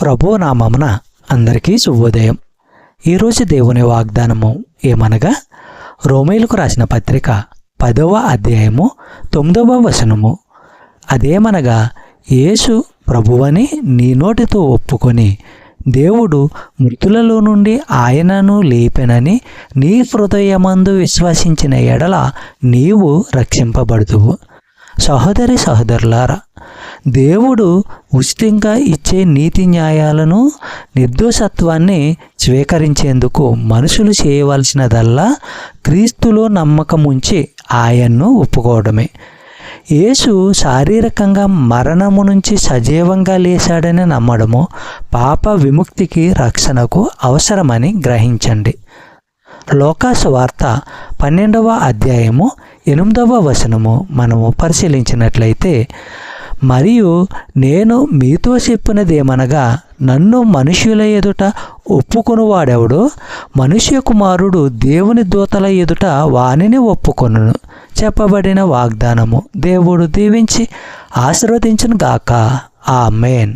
ప్రభువు నామమున అందరికీ శుభోదయం. ఈరోజు దేవుని వాగ్దానము ఏమనగా, రోమీయులకు రాసిన పత్రిక 10వ అధ్యాయము 9వ వచనము. అదేమనగా, యేసు ప్రభువని నీ నోటితో ఒప్పుకొని దేవుడు మృతులలో నుండి ఆయనను లేపెనని నీ హృదయమందు విశ్వసించిన ఎడల నీవు రక్షింపబడుదువు. సహోదరి సహోదరులారా, దేవుడు ఉచితంగా ఇచ్చే నీతి న్యాయాలను, నిర్దోషత్వాన్ని స్వీకరించేందుకు మనుషులు చేయవలసినదల్లా క్రీస్తులో నమ్మకం ఉంచి ఆయన్ను ఒప్పుకోవడమే. యేసు శారీరకంగా మరణము నుంచి సజీవంగా లేచాడని నమ్మడము పాప విముక్తికి, రక్షణకు అవసరమని గ్రహించండి. లోకాసు వార్త 12వ అధ్యాయము 8వ వచనము మనము పరిశీలించినట్లయితే, మరియు నేను మీతో చెప్పినదేమనగా, నన్ను మనుష్యుల ఎదుట ఒప్పుకొనువాడెవడో మనుష్య కుమారుడు దేవుని దూతల ఎదుట వానిని ఒప్పుకొనును. చెప్పబడిన వాగ్దానము దేవుడు దీవించి ఆశీర్వదించును గాక. ఆమేన్.